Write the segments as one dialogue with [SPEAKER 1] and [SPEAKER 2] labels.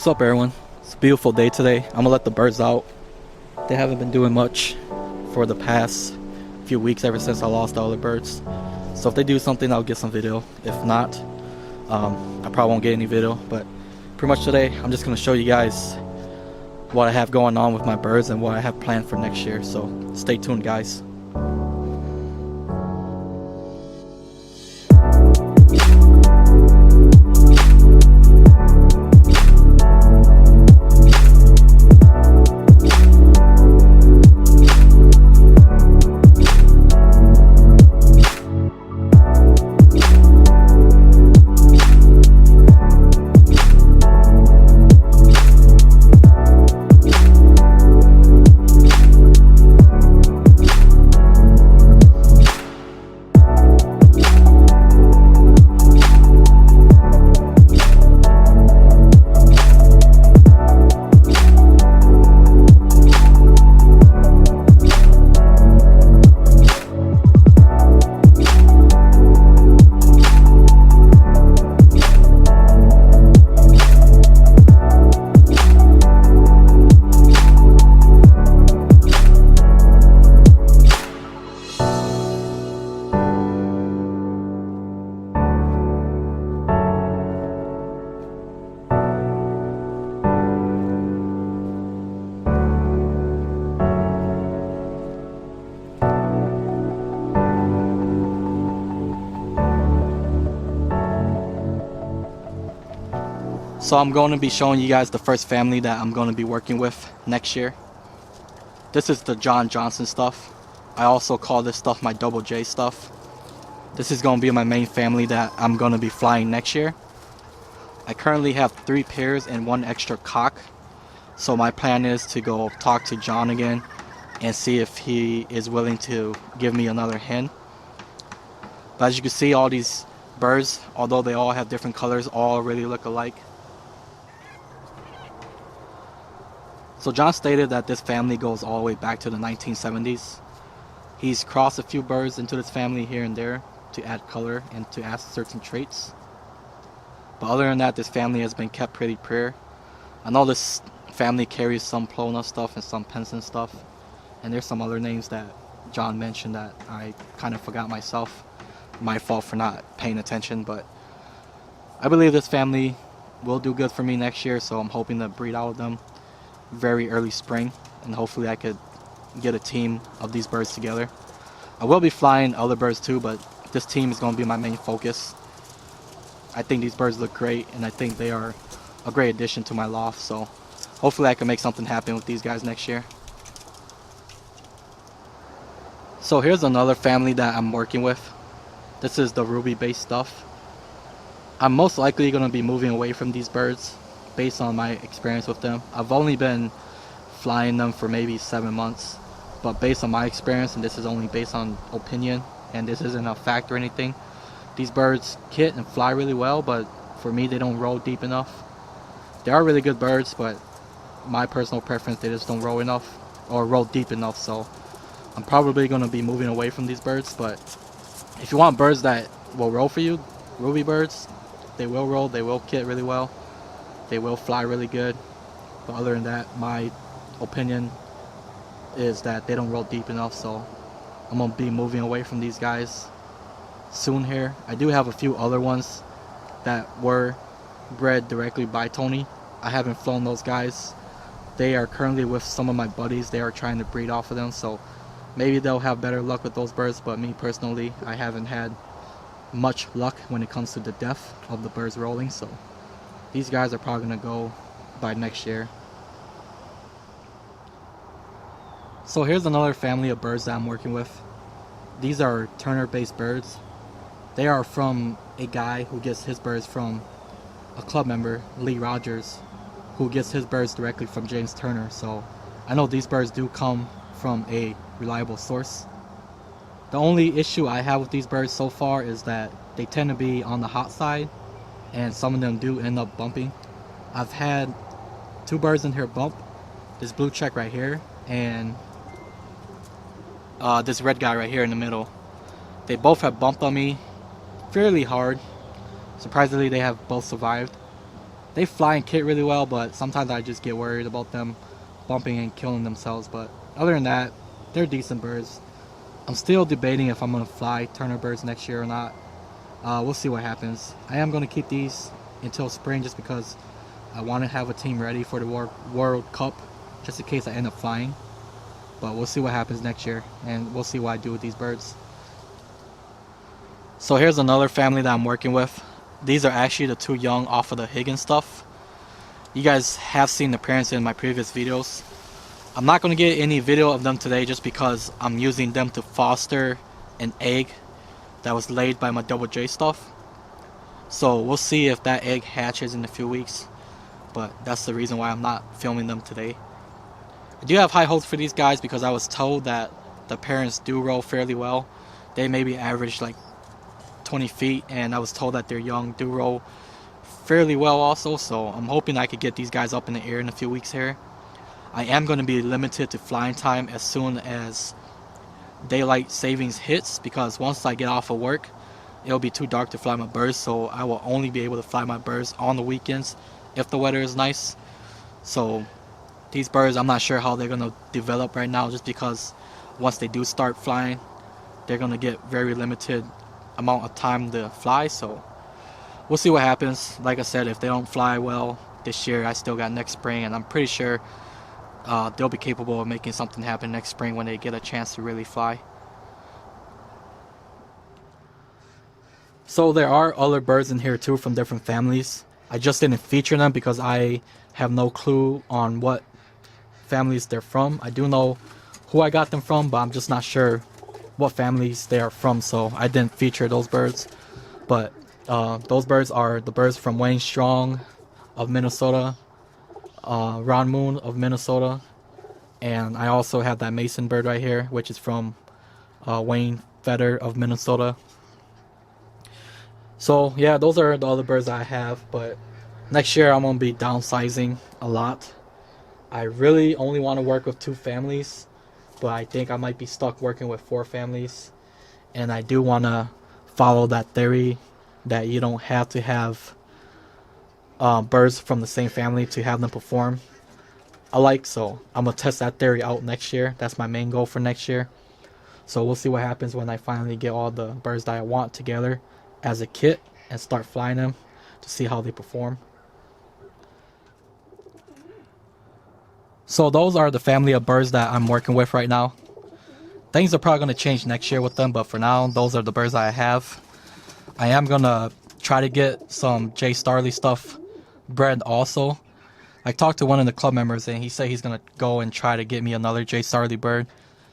[SPEAKER 1] What's up, everyone? It's a beautiful day today. I'm gonna let the birds out. They haven't been doing much for the past few weeks ever since I lost all the birds. So if they do something, I'll get some video. If not, I probably won't get any video. But pretty much today, I'm just gonna show you guys what I have going on with my birds and what I have planned for next year. So stay tuned, guys. So I'm going to be showing you guys the first family that I'm going to be working with next year. This is the John Johnson stuff. I also call this stuff my Double J stuff. This is going to be my main family that I'm going to be flying next year. I currently have 3 pairs and 1 extra cock. So my plan is to go talk to John again and see if he is willing to give me another hen. But as you can see, all these birds, although they all have different colors, all really look alike. So John stated that this family goes all the way back to the 1970s. He's crossed a few birds into this family here and there to add color and to add certain traits. But other than that, this family has been kept pretty pure. I know this family carries some Plona stuff and some Penson stuff. And there's some other names that John mentioned that I kind of forgot myself. My fault for not paying attention, but I believe this family will do good for me next year, so I'm hoping to breed out of them very early spring, and hopefully I could get a team of these birds together. I will be flying other birds too, but this team is going to be my main focus. I think these birds look great, and I think they are a great addition to my loft, so hopefully I can make something happen with these guys next year. So here's another family that I'm working with. This is the ruby based stuff. I'm most likely going to be moving away from these birds based on my experience with them. I've only been flying them for maybe 7 months, but based on my experience, and this is only based on opinion and this isn't a fact or anything, these birds kit and fly really well, but for me they don't roll deep enough. They are really good birds, but my personal preference, they just don't roll enough or roll deep enough. So I'm probably going to be moving away from these birds. But if you want birds that will roll for you, ruby birds, they will roll, they will kit really well, they will fly really good. But other than that, my opinion is that they don't roll deep enough, so I'm going to be moving away from these guys soon here. I do have a few other ones that were bred directly by Tony. I haven't flown those guys. They are currently with some of my buddies. They are trying to breed off of them, so maybe they'll have better luck with those birds, but me personally, I haven't had much luck when it comes to the depth of the birds rolling, so these guys are probably going to go by next year. So here's another family of birds that I'm working with. These are Turner based birds. They are from a guy who gets his birds from a club member, Lee Rogers, who gets his birds directly from James Turner. So I know these birds do come from a reliable source. The only issue I have with these birds so far is that they tend to be on the hot side, and some of them do end up bumping. I've had 2 birds in here bump, this blue check right here, and this red guy right here in the middle. They both have bumped on me fairly hard. Surprisingly, they have both survived. They fly and kit really well, but sometimes I just get worried about them bumping and killing themselves. But other than that, they're decent birds. I'm still debating if I'm going to fly Turner birds next year or not. We'll see what happens. I am going to keep these until spring just because I want to have a team ready for the World Cup just in case I end up flying. But we'll see what happens next year, and we'll see what I do with these birds. So here's another family that I'm working with. These are actually the 2 young off of the Higgins stuff. You guys have seen the parents in my previous videos. I'm not going to get any video of them today just because I'm using them to foster an egg that was laid by my double J stuff. So we'll see if that egg hatches in a few weeks, but that's the reason why I'm not filming them today. I do have high hopes for these guys because I was told that the parents do roll fairly well. They maybe average like 20 feet, and I was told that their young do roll fairly well also, so I'm hoping I could get these guys up in the air in a few weeks here. I am going to be limited to flying time as soon as daylight savings hits, because once I get off of work it'll be too dark to fly my birds, so I will only be able to fly my birds on the weekends if the weather is nice. So these birds, I'm not sure how they're going to develop right now, just because once they do start flying they're going to get very limited amount of time to fly. So we'll see what happens. Like I said, if they don't fly well this year, I still got next spring, and I'm pretty sure they'll be capable of making something happen next spring when they get a chance to really fly. So there are other birds in here too from different families. I just didn't feature them because I have no clue on what families they're from. I do know who I got them from, but I'm just not sure what families they are from, so I didn't feature those birds. But those birds are the birds from Wayne Strong of Minnesota, Ron Moon of Minnesota, and I also have that Mason bird right here, which is from Wayne Feather of Minnesota. So yeah, those are the other birds I have, but next year I'm going to be downsizing a lot. I really only want to work with 2 families, but I think I might be stuck working with 4 families. And I do want to follow that theory that you don't have to have birds from the same family to have them perform alike. So I'm going to test that theory out next year. That's my main goal for next year. So we'll see what happens when I finally get all the birds that I want together as a kit and start flying them to see how they perform. So those are the family of birds that I'm working with right now. Things are probably going to change next year with them, but for now, those are the birds I have. I am going to try to get some J. Starley stuff bred also. I talked to one of the club members, and he said he's going to go and try to get me another J. Starley bird,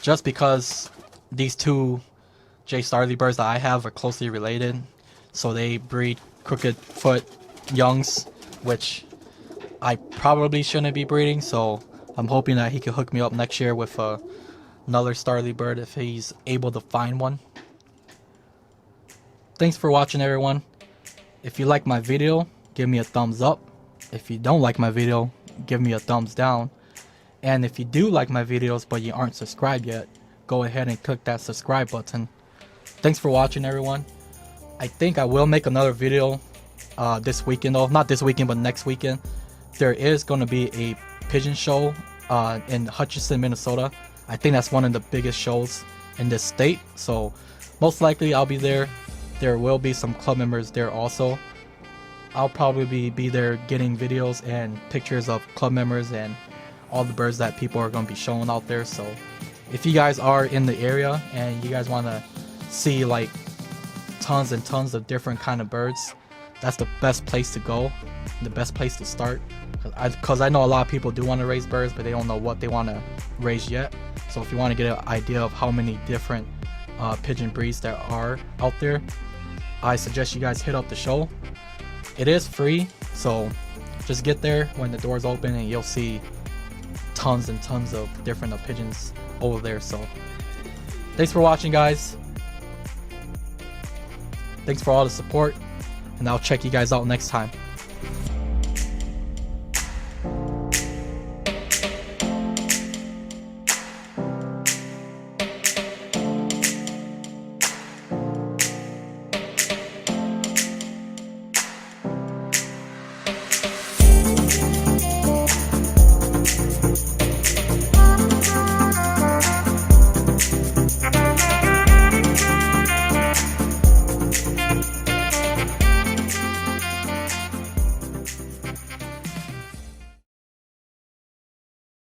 [SPEAKER 1] just because these 2 J. Starley birds that I have are closely related. So they breed crooked foot youngs, which I probably shouldn't be breeding. So I'm hoping that he can hook me up next year with another Starley bird if he's able to find one. Thanks for watching, everyone. If you like my video, give me a thumbs up. If you don't like my video, give me a thumbs down. And if you do like my videos but you aren't subscribed yet, go ahead and click that subscribe button. Thanks for watching, everyone. I think I will make another video this weekend, though. Not this weekend, but next weekend. There is going to be a pigeon show in Hutchinson, Minnesota. I think that's one of the biggest shows in this state, so most likely I'll be there. There will be some club members there also. I'll probably be there getting videos and pictures of club members and all the birds that people are going to be showing out there. So if you guys are in the area and you guys want to see like tons and tons of different kind of birds, that's the best place to go, the best place to start, because I know a lot of people do want to raise birds, but they don't know what they want to raise yet. So if you want to get an idea of how many different pigeon breeds there are out there, I suggest you guys hit up the show. It is free, so just get there when the doors open and you'll see tons and tons of different pigeons over there. So thanks for watching, guys. Thanks for all the support, and I'll check you guys out next time.